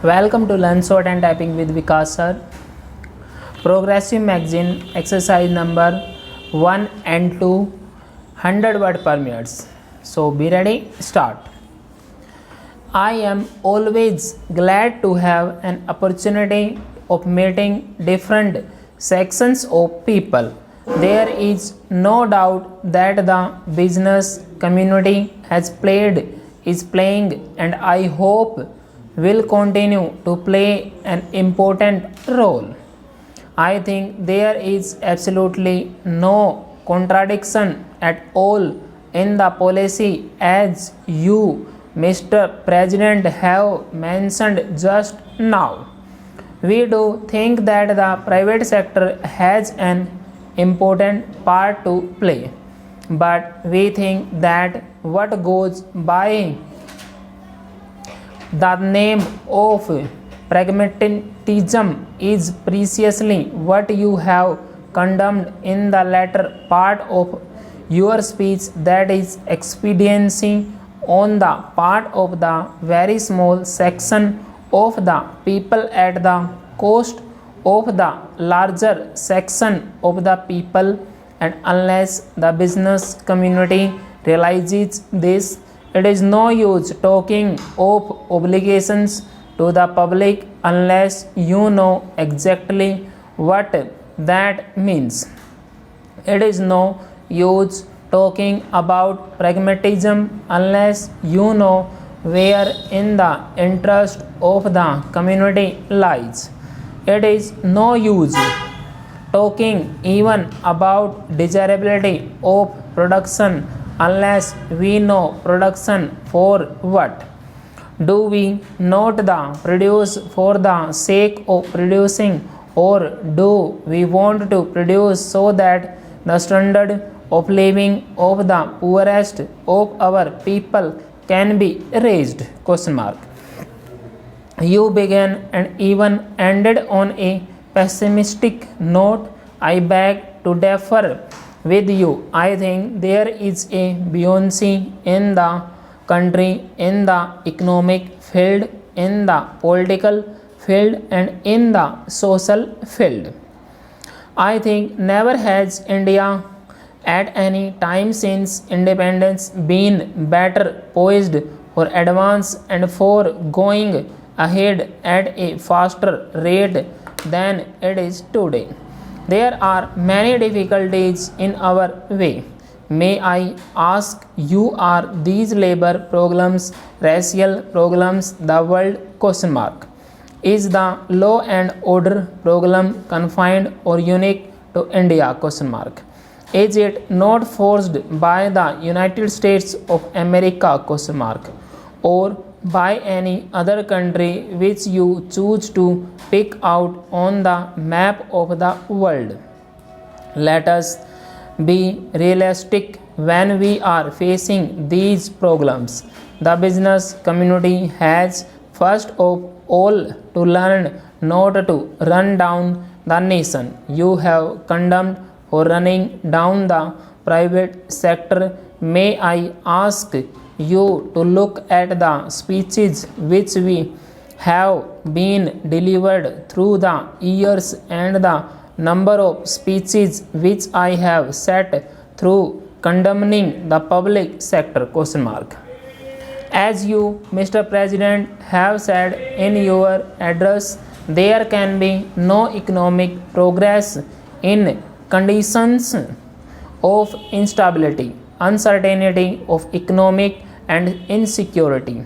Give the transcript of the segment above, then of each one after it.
Welcome to Learn Short and Typing with Vikas sir. Progressive magazine exercise number 1 and 2 100 word per minute. So be ready, start. I am always glad to have an opportunity of meeting different sections of people. There is no doubt that the business community is playing, and I hope will continue to play an important role. I think there is absolutely no contradiction at all in the policy as you, Mr. President, have mentioned just now. We do think that the private sector has an important part to play, but we think that what goes by the name of pragmatism is precisely what you have condemned in the latter part of your speech, that is expediency on the part of the very small section of the people at the cost of the larger section of the people, and unless the business community realizes this, it is no use talking of obligations to the public unless you know exactly what that means. It is no use talking about pragmatism unless you know where in the interest of the community lies. It is no use talking even about desirability of production unless we know production for what. Do we not the produce for the sake of producing, or do we want to produce so that the standard of living of the poorest of our people can be raised? Question mark. You began and even ended on a pessimistic note. I beg to differ with you. I think there is a buoyancy in the country, in the economic field, in the political field, and in the social field. I think never has India at any time since independence been better poised for advance and for going ahead at a faster rate than it is today. There are many difficulties in our way. May I ask you, are these labor problems, racial problems, the world? Question mark. Is the law and order problem confined or unique to India? Question mark. Is it not forced by the United States of America? Question mark. Or by any other country which you choose to pick out on the map of the world? Let us be realistic when we are facing these problems. The business community has first of all to learn not to run down the nation. You have condemned for running down the private sector. May I ask you to look at the speeches which we have been delivered through the years and the number of speeches which I have set through condemning the public sector? Question mark. As you, Mr. President, have said in your address, there can be no economic progress in conditions of instability, uncertainty of economic and insecurity.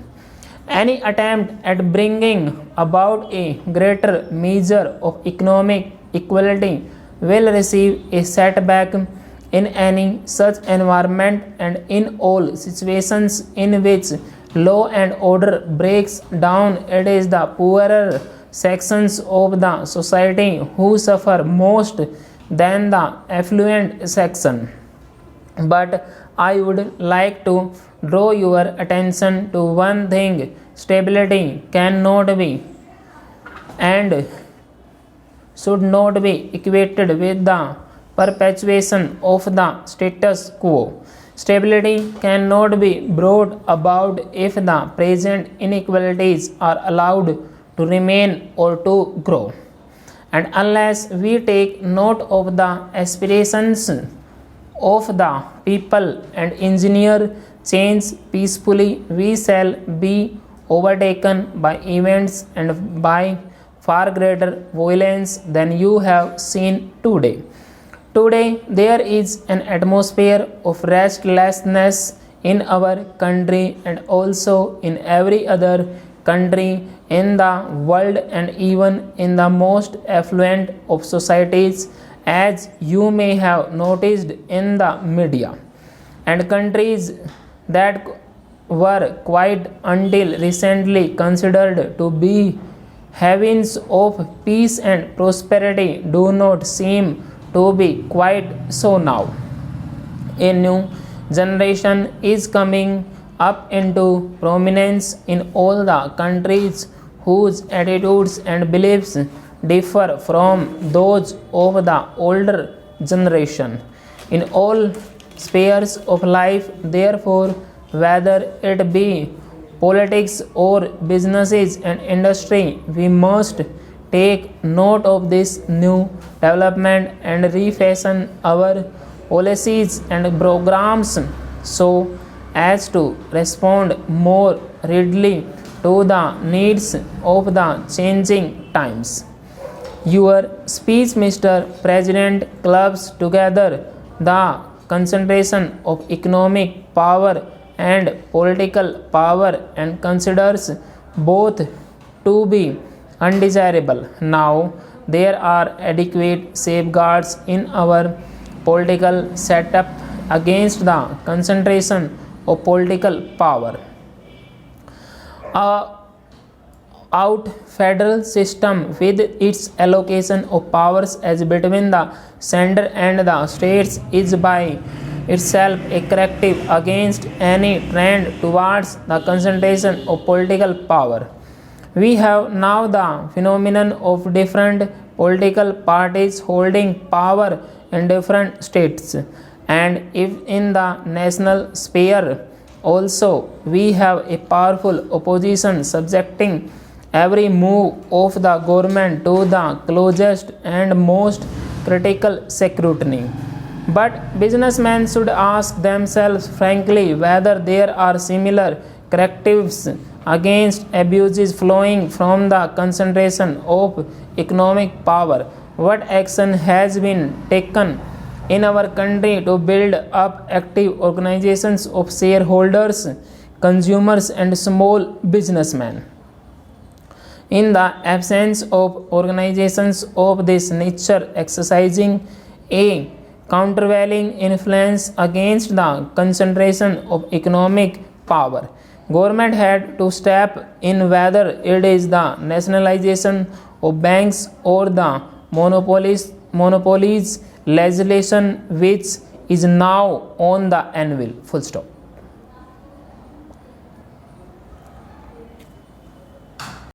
Any attempt at bringing about a greater measure of economic equality will receive a setback in any such environment, and in all situations in which law and order breaks down, it is the poorer sections of the society who suffer most than the affluent section. But I would like to draw your attention to one thing. Stability cannot be and should not be equated with the perpetuation of the status quo. Stability cannot be brought about if the present inequalities are allowed to remain or to grow. And unless we take note of the aspirations of the people and engineer change peacefully, we shall be overtaken by events and by far greater violence than you have seen today. Today, there is an atmosphere of restlessness in our country and also in every other country in the world and even in the most affluent of societies, as you may have noticed in the media. And countries that were quite until recently considered to be havens of peace and prosperity do not seem to be quite so now. A new generation is coming up into prominence in all the countries whose attitudes and beliefs differ from those of the older generation. In all spheres of life, therefore, whether it be politics or businesses and industry, we must take note of this new development and refashion our policies and programs so as to respond more readily to the needs of the changing times. Your speech, Mr. President, clubs together the concentration of economic power and political power and considers both to be undesirable. Now, there are adequate safeguards in our political setup against the concentration of political power. A out federal system with its allocation of powers as between the center and the states is by itself a corrective against any trend towards the concentration of political power. We have now the phenomenon of different political parties holding power in different states, and if in the national sphere also we have a powerful opposition subjecting every move of the government to the closest and most critical scrutiny. But businessmen should ask themselves frankly whether there are similar correctives against abuses flowing from the concentration of economic power. What action has been taken in our country to build up active organizations of shareholders, consumers, and small businessmen? In the absence of organizations of this nature exercising a countervailing influence against the concentration of economic power, government had to step in, whether it is the nationalization of banks or the monopolies legislation which is now on the anvil. Full stop.